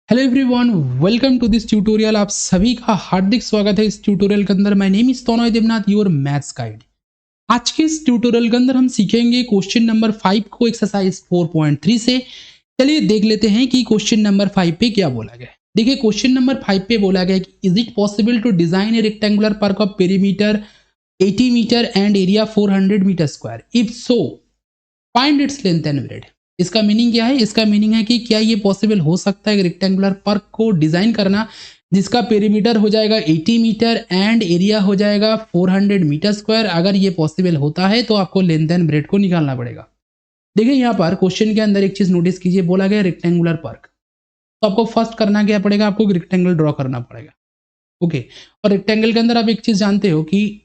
Hello everyone, welcome to this tutorial. आप सभी का हार्दिक स्वागत है इस ट्यूटोरियल के अंदर। My name is Tanoy Debnath, your maths guide. आज के इस ट्यूटोरियल के अंदर हम सीखेंगे क्वेश्चन नंबर 5 को एक्सरसाइज 4.3 से। चलिए देख लेते हैं कि क्वेश्चन नंबर 5 पे क्या बोला गया है। देखिए क्वेश्चन नंबर 5 पे बोला गया है कि is it possible to design a rectangular park of perimeter 80 metre and area 400 metre square, if so find its length and breadth. इसका मीनिंग क्या है? इसका मीनिंग है कि क्या ये पॉसिबल हो सकता है रेक्टेंगुलर पार्क को डिजाइन करना जिसका पेरीमीटर हो जाएगा 80 मीटर एंड एरिया हो जाएगा 400 मीटर स्क्वायर। अगर ये पॉसिबल होता है तो आपको लेंथ एंड ब्रेड को निकालना पड़ेगा। देखिए यहाँ पर क्वेश्चन के अंदर एक चीज नोटिस कीजिए, बोला गया रेक्टेंगुलर पार्क। तो आपको फर्स्ट करना क्या पड़ेगा? आपको रेक्टेंगल ड्रॉ करना पड़ेगा। ओके, और रेक्टेंगल के अंदर आप एक चीज जानते हो कि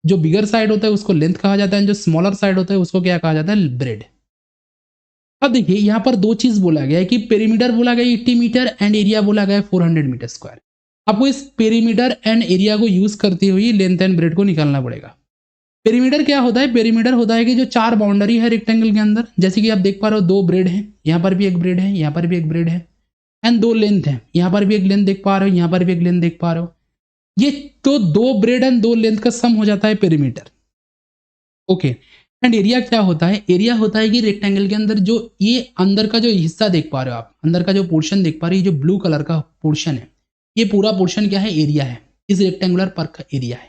जो बिगर साइड होता है उसको लेंथ कहा जाता है, जो स्मॉलर साइड होता है उसको क्या कहा जाता है? ब्रेड। अब देखिए यहाँ पर दो चीज बोला गया है कि पेरीमीटर बोला गया 80 मीटर एंड एरिया बोला गया 400 मीटर स्क्वायर। आपको इस पेरीमीटर एंड एरिया को यूज करते हुए लेंथ एंड ब्रेड को निकालना पड़ेगा। पेरीमीटर क्या होता है? पेरीमीटर होता है कि जो चार बाउंड्री है रेक्टेंगल के अंदर, जैसे कि आप देख पा रहे हो दो ब्रेड है, यहाँ पर भी एक ब्रेड है, यहाँ पर भी एक ब्रेड है, एंड दो लेंथ है, यहाँ पर भी एक लेंथ देख पा रहे हो, यहाँ पर भी एक लेंथ देख पा रहे हो। ये तो दो ब्रेड एंड दो लेंथ का सम हो जाता है पेरीमीटर। ओके, एंड एरिया क्या होता है? एरिया होता है कि रेक्टेंगल के अंदर जो ये अंदर का जो हिस्सा देख पा रहे हो आप, अंदर का जो पोर्शन देख पा रहे हो, ये जो ब्लू कलर का पोर्शन है, ये पूरा पोर्शन क्या है? एरिया है, इस रेक्टेंगुलर पार्क का एरिया है।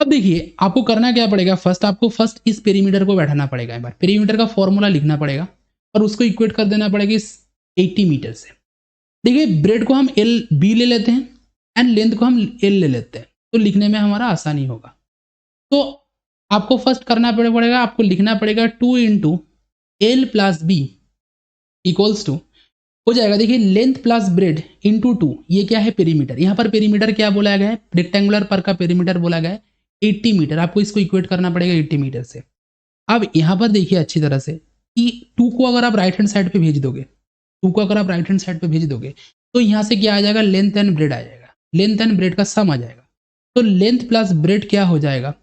अब देखिए आपको करना क्या पड़ेगा? आपको फर्स्ट इस पेरीमीटर को बैठाना पड़ेगा। एक बार पेरीमीटर का फॉर्मूला लिखना पड़ेगा और उसको इक्वेट कर देना पड़ेगा इस 80 मीटर से। देखिए ब्रेड को हम एल बी ले लेते हैं एंड लेंथ को हम एल ले लेते हैं, तो लिखने में हमारा आसानी होगा। तो आपको फर्स्ट करना पड़ेगा, आपको लिखना पड़ेगा 2 into l plus b equals to हो जाएगा। देखिए लेंथ प्लस ब्रेड इंटू 2, ये क्या है? पेरीमीटर। यहाँ पर पेरीमीटर क्या बोला गया है? रेक्टेंगुलर पार्क का पेरीमीटर बोला गया है 80 मीटर। आपको इसको इक्वेट करना पड़ेगा 80 मीटर से। अब यहाँ पर देखिए अच्छी तरह से कि 2 को अगर आप राइट हैंड साइड पे भेज दोगे, 2 को अगर आप राइट हैंड साइड पे भेज दोगे तो यहाँ से क्या आ जाएगा? लेंथ एंड ब्रेड आ जाएगा, लेंथ एंड ब्रेड का सम आ जाएगा। तो लेंथ प्लस ब्रेड क्या हो जाएगा?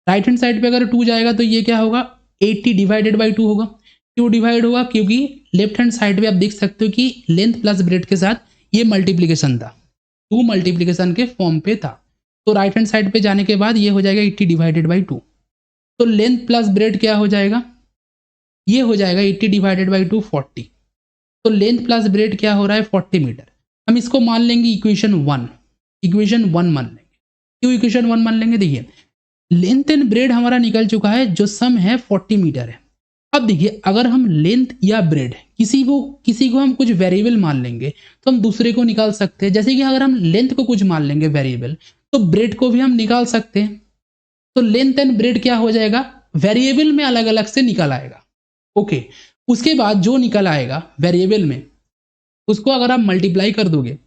राइट हैंड साइड पे अगर 2 जाएगा तो ये क्या होगा? 80 डिवाइडेड बाई 2 होगा। क्यों डिवाइड होगा? क्योंकि लेफ्ट हैंड साइड पे आप देख सकते हो कि लेंथ प्लस ब्रेड के साथ ये मल्टीप्लीकेशन था, 2 मल्टीप्लीकेशन के फॉर्म पे था। तो राइट हैंड साइड पे जाने के बाद ये हो जाएगा 80 डिवाइडेड बाई 2। तो लेंथ प्लस ब्रेड क्या हो जाएगा? ये हो जाएगा 80 डिवाइडेड बाई 2 40। तो लेंथ प्लस ब्रेड क्या हो रहा है? 40 मीटर। हम इसको मान लेंगे इक्वेशन 1, इक्वेशन 1 मान लेंगे। क्यों इक्वेशन 1 मान लेंगे? देखिए लेंथ एंड ब्रेड हमारा निकल चुका है, जो सम है 40 मीटर है। अब देखिए अगर हम लेंथ या ब्रेड किसी को हम कुछ वेरिएबल मान लेंगे तो हम दूसरे को निकाल सकते हैं। जैसे कि अगर हम लेंथ को कुछ मान लेंगे वेरिएबल, तो ब्रेड को भी हम निकाल सकते हैं। तो लेंथ एंड ब्रेड क्या हो जाएगा? वेरिएबल में अलग अलग से निकल आएगा। ओके, उसके बाद जो निकल आएगा वेरिएबल में, उसको अगर आप मल्टीप्लाई कर दोगे,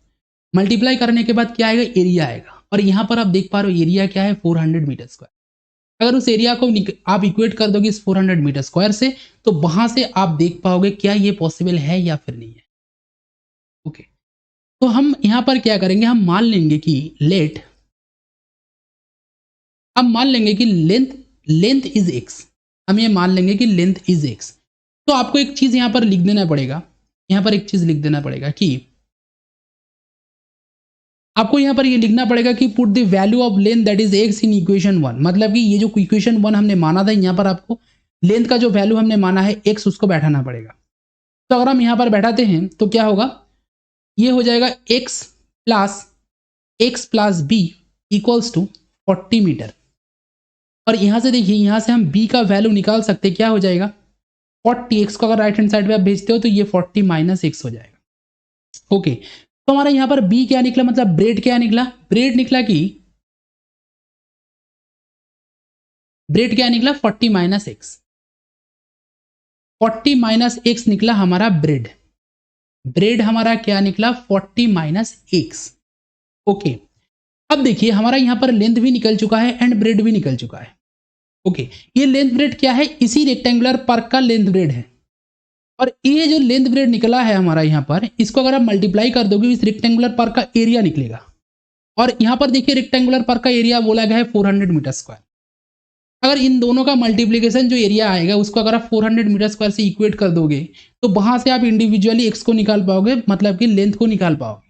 मल्टीप्लाई करने के बाद क्या आएगा? एरिया आएगा। और यहाँ पर आप देख पा रहे हो एरिया क्या है? 400 मीटर स्क्वायर। अगर उस एरिया को आप इक्वेट कर दोगे इस 400 मीटर स्क्वायर से, तो वहां से आप देख पाओगे क्या ये पॉसिबल है या फिर नहीं है। ओके, तो हम यहां पर क्या करेंगे? हम मान लेंगे कि हम मान लेंगे कि लेंथ इज एक्स। हम ये मान लेंगे कि लेंथ इज एक्स। तो आपको एक चीज यहां पर लिख देना पड़ेगा, यहां पर एक चीज लिख देना पड़ेगा कि आपको यहां पर ये लिखना पड़ेगा कि put the value of length that is x in equation 1। मतलब कि ये जो इक्वेशन 1 हमने माना था, यहां पर आपको लेंथ का जो वैल्यू हमने माना है एक्स, उसको बैठाना पड़ेगा। तो अगर हम यहां पर बैठाते हैं तो क्या होगा? ये हो जाएगा x plus b equals to 40 metre. और यहां से देखिए, यहां से हम बी का वैल्यू निकाल सकते हैं। क्या हो जाएगा? 40। एक्स को अगर राइट हैंड साइड पे आप भेजते हो तो ये 40 माइनस एक्स हो जाएगा। ओके, तो हमारा यहां पर बी क्या निकला? मतलब ब्रेड क्या निकला? ब्रेड निकला 40 माइनस एक्स। 40 माइनस एक्स निकला हमारा ब्रेड। ब्रेड हमारा क्या निकला? 40 माइनस एक्स। ओके, अब देखिए हमारा यहां पर लेंथ भी निकल चुका है एंड ब्रेड भी निकल चुका है। ओके, ये लेंथ ब्रेड क्या है? इसी रेक्टेंगुलर पार्क का लेंथ ब्रेड है। और ये जो लेंथ ब्रेड निकला है हमारा यहाँ पर, इसको अगर आप मल्टीप्लाई कर दोगे इस रेक्टेंगुलर पार्क का एरिया निकलेगा। और यहाँ पर देखिए रेक्टेंगुलर पार्क का एरिया बोला गया है 400 मीटर स्क्वायर। अगर इन दोनों का मल्टीप्लीकेशन जो एरिया आएगा उसको अगर आप 400 मीटर स्क्वायर से इक्वेट कर दोगे तो वहां से आप इंडिविजुअली एक्स को निकाल पाओगे, मतलब कि लेंथ को निकाल पाओगे।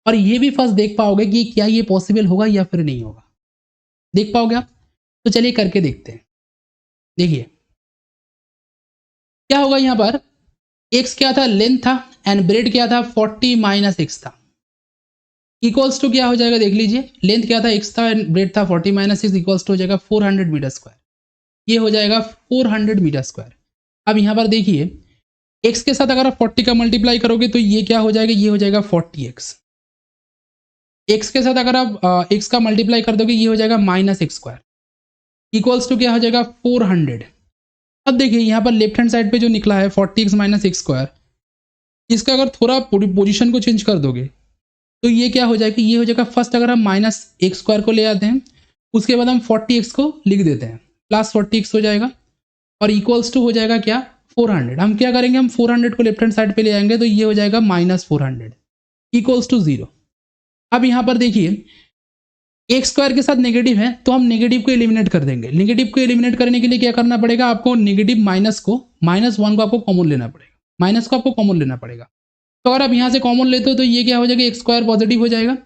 और ये भी फर्स्ट देख पाओगे कि क्या ये पॉसिबल होगा या फिर नहीं होगा, देख पाओगे आप। तो चलिए करके देखते हैं। देखिए क्या होगा यहाँ पर, एक्स क्या था, लेंथ था, एंड ब्रेड क्या था, 40 माइनस एक्स था, इक्वल्स टू क्या हो जाएगा, देख लीजिए लेंथ क्या था, एक्स था, एंड ब्रेड था 40 माइनस एक्स, इक्वल्स टू हो जाएगा 400 मीटर स्क्वायर। ये हो जाएगा 400 मीटर स्क्वायर। अब यहाँ पर देखिए एक्स के साथ अगर आप 40 का मल्टीप्लाई करोगे तो ये क्या हो जाएगा, ये हो जाएगा 40x। एक्स के साथ अगर आप एक्स का मल्टीप्लाई कर दोगे ये हो जाएगा minus x square, equals to क्या हो जाएगा 400। अब देखिए यहाँ पर लेफ्ट हैंड साइड पे जो निकला है 40x माइनस एक्स स्क्वायर, इसका अगर थोड़ा पोजीशन को चेंज कर दोगे तो ये क्या हो जाएगा, ये हो जाएगा फर्स्ट अगर हम माइनस एक्स स्क्वायर को ले आते हैं, उसके बाद हम 40x को लिख देते हैं, प्लस 40x हो जाएगा, और इक्वल्स टू हो जाएगा क्या 400। हम क्या करेंगे, हम 400 को लेफ्ट हैंड साइड पे ले आएंगे तो ये हो जाएगा माइनस 400 इक्वल्स टू 0। अब यहाँ पर देखिए एक्स स्क्वायर के साथ नेगेटिव है तो हम नेगेटिव को एलिमिनेट कर देंगे। नेगेटिव को एलिमिनेट करने के लिए क्या करना पड़ेगा, आपको नेगेटिव माइनस को, -1 को आपको कॉमन लेना पड़ेगा, माइनस को आपको कॉमन लेना पड़ेगा। तो अगर आप यहाँ से कॉमन लेते हो तो ये क्या हो जाएगा, एक्स स्क्वायर पॉजिटिव हो जाएगा,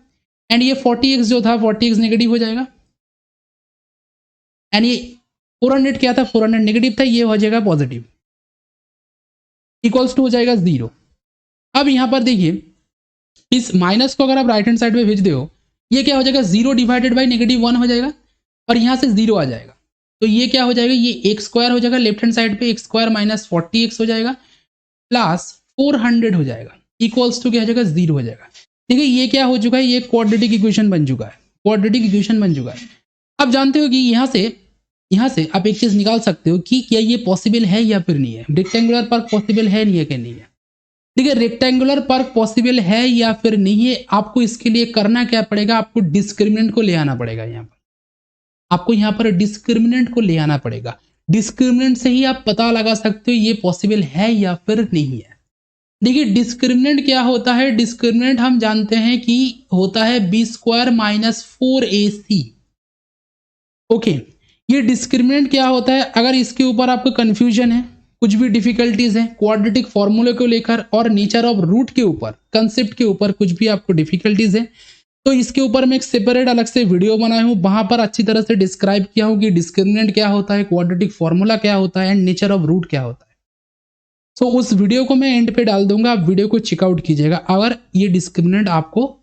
एंड ये 40x जो था 40x नेगेटिव हो जाएगा, एंड ये 400 क्या था, 400 नेगेटिव था, ये हो जाएगा पॉजिटिव, इक्वल्स टू हो जाएगा 0। अब यहाँ पर देखिए इस माइनस को अगर आप राइट हैंड साइड में भेज दो, ये क्या हो जाएगा 0 डिवाइडेड बाई -1 हो जाएगा, और यहाँ से 0 आ जाएगा, तो ये क्या हो जाएगा, ये एक्स स्क्वायर हो जाएगा, लेफ्ट हैंड साइड पे एक्स स्क्वायर माइनस 40x हो जाएगा प्लस 400 हो जाएगा, इक्वल्स टू क्या हो जाएगा 0 हो जाएगा। देखिए ये क्या हो चुका है, ये क्वाड्रेटिक इक्वेशन बन चुका है, क्वाड्रेटिक इक्वेशन बन चुका है। अब जानते हो कि यहाँ से आप एक चीज निकाल सकते हो कि क्या ये पॉसिबल है या फिर नहीं है, रेक्टेंगुलर पार्क पॉसिबल है नहीं है कि नहीं है। देखिए रेक्टेंगुलर पार्क पॉसिबल है या फिर नहीं है, आपको इसके लिए करना क्या पड़ेगा, आपको डिस्क्रिमिनेंट को ले आना पड़ेगा। यहाँ पर आपको यहाँ पर डिस्क्रिमिनेंट को ले आना पड़ेगा, डिस्क्रिमिनेंट से ही आप पता लगा सकते हो ये पॉसिबल है या फिर नहीं है। देखिए डिस्क्रिमिनेंट क्या होता है, डिस्क्रिमिनेंट हम जानते हैं कि होता है b square minus 4ac। Okay, ये डिस्क्रिमिनेंट क्या होता है, अगर इसके ऊपर आपको कंफ्यूजन है, कुछ भी डिफिकल्टीज है क्वाड्रेटिक फॉर्मूले को लेकर और नेचर ऑफ रूट के ऊपर, कंसेप्ट के ऊपर कुछ भी आपको डिफिकल्टीज है, तो इसके ऊपर मैं एक सेपरेट अलग से वीडियो बनाया हूं, वहां पर अच्छी तरह से डिस्क्राइब किया हूं कि डिस्क्रिमिनेंट क्या होता है, क्वाड्रेटिक फॉर्मूला क्या होता है, एंड नेचर ऑफ रूट क्या होता है। तो उस वीडियो को मैं एंड पे डाल दूंगा, आप वीडियो को चेकआउट कीजिएगा अगर ये डिस्क्रिमिनेंट आपको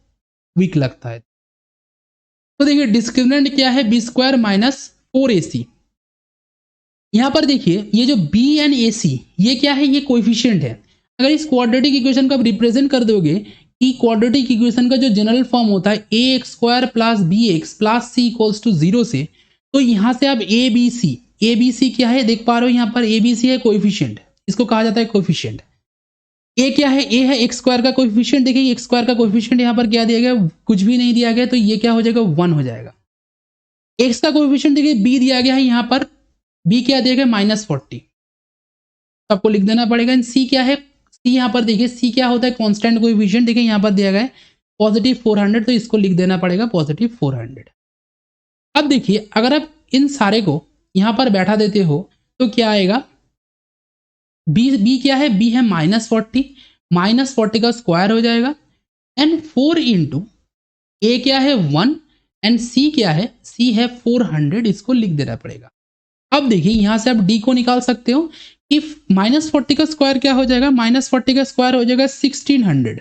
वीक लगता है। तो देखिए डिस्क्रिमिनेंट क्या है, बी स्क्वायर माइनस 4ac। यहां पर देखिए ये जो b एंड ac ये क्या है, ये कोएफिशिएंट है। अगर इस क्वाड्रेटिक इक्वेशन को आप रिप्रेजेंट कर दोगे कि क्वाड्रेटिक इक्वेशन का जो जनरल फॉर्म होता है ax square plus bx plus c equals to 0 से, तो यहां से आप abc क्या है देख पा रहे हो, यहाँ पर abc है कोएफिशिएंट, इसको कहा जाता है कोएफिशिएंट। a क्या है, a है एक्स स्क्वायर का कोएफिशिएंट। देखिए एक्स स्क्वायर का कोएफिशिएंट यहाँ पर क्या दिया गया, कुछ भी नहीं दिया गया, तो ये क्या हो जाएगा 1 हो जाएगा। एक्स का कोएफिशिएंट देखिए b दिया गया है, यहाँ पर b क्या दिया गया -40, तो आपको लिख देना पड़ेगा। c क्या है, c यहाँ पर देखिए c क्या होता है कांस्टेंट कोएफिशिएंट, देखिए यहाँ पर दिया गया है पॉजिटिव 400, तो इसको लिख देना पड़ेगा पॉजिटिव 400। अब देखिए अगर आप इन सारे को यहाँ पर बैठा देते हो तो क्या आएगा, b क्या है, b है -40 का स्क्वायर हो जाएगा, एंड 4 इंटू a क्या है 1, एंड c क्या है, c है 400, इसको लिख देना पड़ेगा। अब देखिए यहां से आप d को निकाल सकते हो कि -40 का स्क्वायर क्या हो जाएगा, -40 का स्क्वायर हो जाएगा 1600।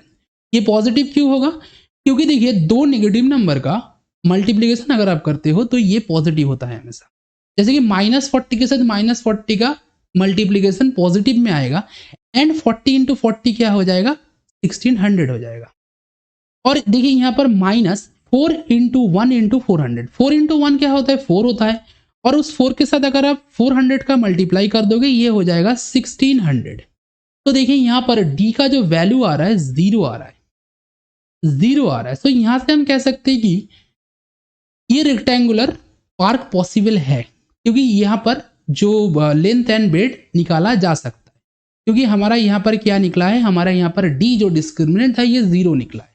ये पॉजिटिव क्यों होगा, क्योंकि देखिए दो नेगेटिव नंबर का मल्टीप्लीकेशन अगर आप करते हो तो ये पॉजिटिव होता है हमेशा। जैसे कि -40 के साथ -40 का मल्टीप्लीकेशन पॉजिटिव में आएगा, एंड 40 इंटू 40 क्या हो जाएगा 1600 हो जाएगा। और देखिए यहाँ पर -4 इंटू 1 इंटू 400, 4 इंटू 1 क्या होता है 4 होता है, और उस 4 के साथ अगर आप 400 का मल्टीप्लाई कर दोगे ये हो जाएगा 1600। तो देखिए यहाँ पर d का जो वैल्यू आ रहा है 0 आ रहा है, 0 आ रहा है। तो यहाँ से हम कह सकते हैं कि ये रेक्टेंगुलर पार्क पॉसिबल है, क्योंकि यहाँ पर जो लेंथ एंड ब्रेड निकाला जा सकता है, क्योंकि हमारा यहाँ पर क्या निकला है, हमारा यहाँ पर d जो डिस्क्रिमिनेंट था ये 0 निकला है।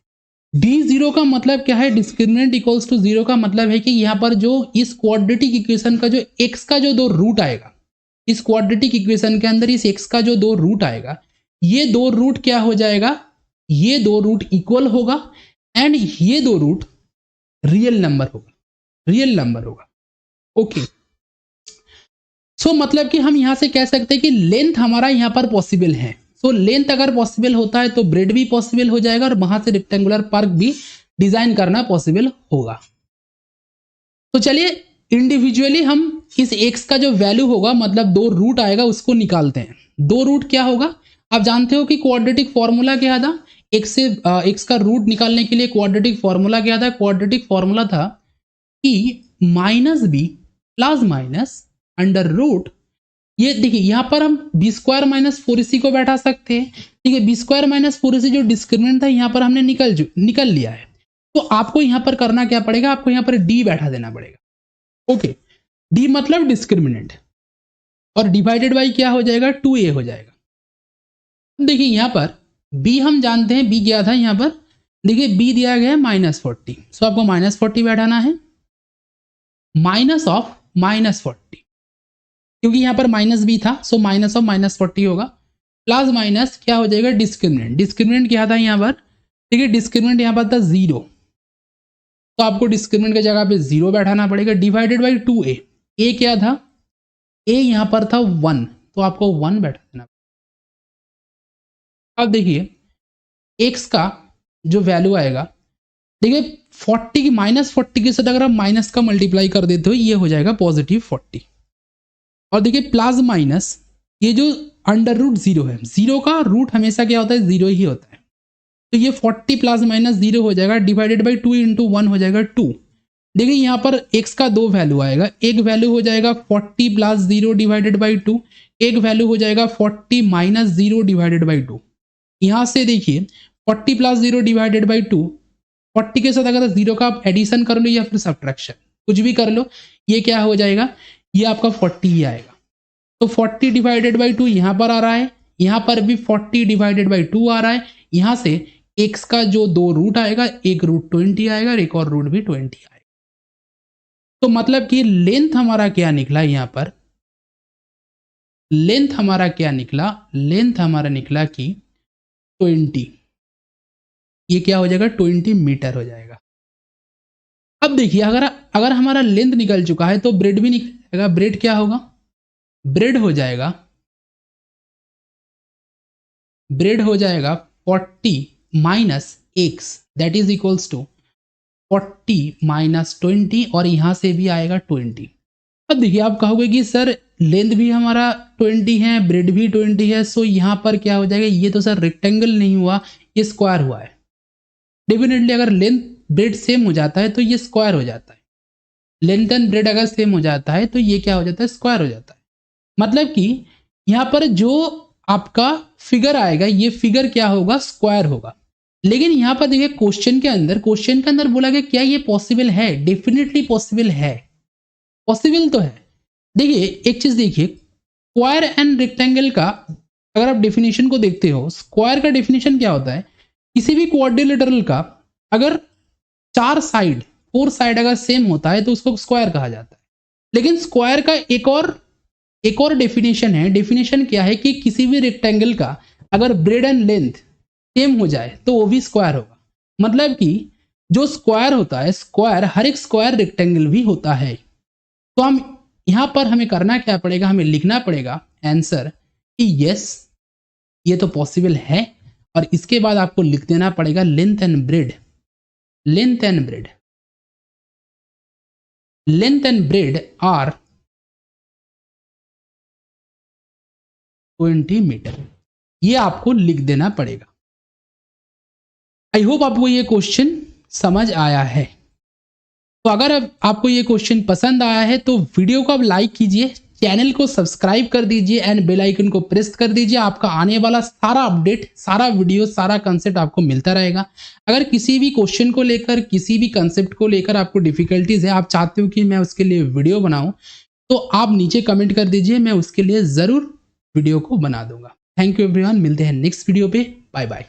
डी जीरो का मतलब क्या है, डिस्क्रिमिनेंट इक्वल्स टू जीरो का मतलब है कि यहाँ पर जो इस क्वाड्रेटिक इक्वेशन का जो एक्स का जो दो रूट आएगा, इस क्वाड्रेटिक इक्वेशन के अंदर इस एक्स का जो दो रूट आएगा, ये दो रूट क्या हो जाएगा, ये दो रूट इक्वल होगा एंड ये दो रूट रियल नंबर होगा, रियल नंबर होगा। ओके सो मतलब कि हम यहां से कह सकते हैं कि लेंथ हमारा यहां पर पॉसिबल है। सो लेंथ अगर पॉसिबल होता है तो ब्रेड भी पॉसिबल हो जाएगा और वहां से रेक्टेंगुलर पार्क भी डिजाइन करना पॉसिबल होगा। तो चलिए इंडिविजुअली हम इस एक्स का जो वैल्यू होगा, मतलब दो रूट आएगा, उसको निकालते हैं। दो रूट क्या होगा, आप जानते हो कि क्वाड्रेटिक फॉर्मूला क्या था, एक्स का रूट निकालने के लिए क्वाड्रेटिक फॉर्मूला क्या था, क्वाड्रेटिक फॉर्मूला था कि minus b plus minus under root, ये देखिए यहां पर हम बी स्क्वायर माइनस फोर इसी को बैठा सकते हैं। ठीक है, बी स्क्वायर माइनस फोर इसी जो डिस्क्रिमिनेंट था यहां पर हमने निकल लिया है। तो आपको यहां पर करना क्या पड़ेगा, आपको यहां पर डी बैठा देना पड़ेगा। ओके, डी मतलब डिस्क्रिमिनेंट और डिवाइडेड बाई क्या हो जाएगा, 2a हो जाएगा। देखिए यहां पर b हम जानते हैं, b क्या था यहां पर, देखिए b दिया गया है -40, सो आपको -40 बैठाना है, माइनस ऑफ -40, क्योंकि यहां पर माइनस बी था, सो माइनस ऑफ -40 होगा, प्लस माइनस क्या हो जाएगा, डिस्क्रिमिनेंट, डिस्क्रिमिनेंट क्या था यहां पर, ठीक है, डिस्क्रिमिनेंट यहां पर था 0, तो आपको डिस्क्रिमिनेंट की जगह पे 0 बैठाना पड़ेगा, डिवाइडेड बाई 2a, a क्या था, a यहां पर था 1, तो आपको 1 बैठा देना। अब देखिए x का जो वैल्यू आएगा, देखिए 40 की -40 के साथ अगर आप माइनस का मल्टीप्लाई कर देते हो ये हो जाएगा +40, और देखिए प्लस माइनस ये जो अंडर रूट 0 है, 0 का रूट हमेशा क्या होता है, 0 ही होता है, तो ये 40 प्लस माइनस 0 हो जाएगा, डिवाइडेड बाई 2 इंटू 1 हो जाएगा 2। देखिए यहाँ पर x का दो वैल्यू आएगा, एक वैल्यू हो जाएगा 40 प्लस 0 डिवाइडेड बाई 2, एक वैल्यू हो जाएगा 40 माइनस 0 डिवाइडेड बाई 2। यहाँ से देखिए 40 प्लस 0 डिवाइडेड बाई 2, 40 के साथ अगर 0 का आप एडिशन कर लो या फिर सब्ट्रैक्शन कुछ भी कर लो, ये क्या हो जाएगा, ये आपका 40 ही आएगा। तो 40 डिवाइडेड बाई 2 यहाँ पर आ रहा है, यहाँ पर भी 40 डिवाइडेड बाई 2 आ रहा है, यहाँ से x का जो दो रूट आएगा, एक रूट 20 आएगा और एक और रूट भी 20 आएगा। तो मतलब कि लेंथ हमारा क्या निकला, यहाँ पर लेंथ हमारा क्या निकला, लेंथ हमारा निकला कि 20, ये क्या हो जाएगा 20 मीटर हो जाएगा। अब देखिए अगर हमारा लेंथ निकल चुका है तो ब्रेड भी निकलेगा, ब्रेड क्या होगा, ब्रेड हो जाएगा, ब्रेड हो जाएगा 40 minus x that is equals to 40 minus 20 और यहां से भी आएगा 20। अब देखिए आप कहोगे कि सर लेंथ भी हमारा 20 है, ब्रेड भी 20 है, सो यहां पर क्या हो जाएगा, ये तो सर रेक्टेंगल नहीं हुआ, ये स्क्वायर हुआ है। डेफिनेटली अगर लेंथ ब्रेड सेम हो जाता है तो ये स्क्वायर हो जाता है, लेंथ एंड ब्रेड अगर सेम हो जाता है तो ये क्या हो जाता है, स्क्वायर हो जाता है। मतलब कि यहाँ पर जो आपका फिगर आएगा ये फिगर क्या होगा, स्क्वायर होगा। लेकिन यहाँ पर देखिए क्वेश्चन के अंदर बोला गया क्या ये पॉसिबल है, डेफिनेटली पॉसिबल है, पॉसिबल तो है। देखिए एक चीज देखिए, स्क्वायर एंड रेक्टेंगल का अगर आप डेफिनेशन को देखते हो, स्क्वायर का डेफिनेशन क्या होता है, किसी भी क्वाड्रिलेटरल का अगर चार साइड, फोर साइड अगर सेम होता है तो उसको स्क्वायर कहा जाता है। लेकिन स्क्वायर का एक और डेफिनेशन है, डेफिनेशन क्या है कि किसी भी रेक्टेंगल का अगर ब्रेड एंड लेंथ सेम हो जाए तो वो भी स्क्वायर होगा। मतलब कि जो स्क्वायर होता है, स्क्वायर हर एक स्क्वायर रेक्टेंगल भी होता है। तो हम यहां पर हमें करना क्या पड़ेगा, हमें लिखना पड़ेगा आंसर कि यस ये तो पॉसिबल है, और इसके बाद आपको लिख देना पड़ेगा length and breadth, length and breadth, length and breadth are 20 metre, ये आपको लिख देना पड़ेगा। आई होप आपको ये क्वेश्चन समझ आया है। तो अगर अब आपको ये क्वेश्चन पसंद आया है तो वीडियो को अब लाइक कीजिए, चैनल को सब्सक्राइब कर दीजिए एंड बेल आइकन को प्रेस कर दीजिए। आपका आने वाला सारा अपडेट, सारा वीडियो, सारा कंसेप्ट आपको मिलता रहेगा। अगर किसी भी क्वेश्चन को लेकर, किसी भी कंसेप्ट को लेकर आपको डिफिकल्टीज है, आप चाहते हो कि मैं उसके लिए वीडियो बनाऊं, तो आप नीचे कमेंट कर दीजिए, मैं उसके लिए ज़रूर वीडियो को बना दूंगा। थैंक यू एवरीवन, मिलते हैं नेक्स्ट वीडियो पे, बाय बाय।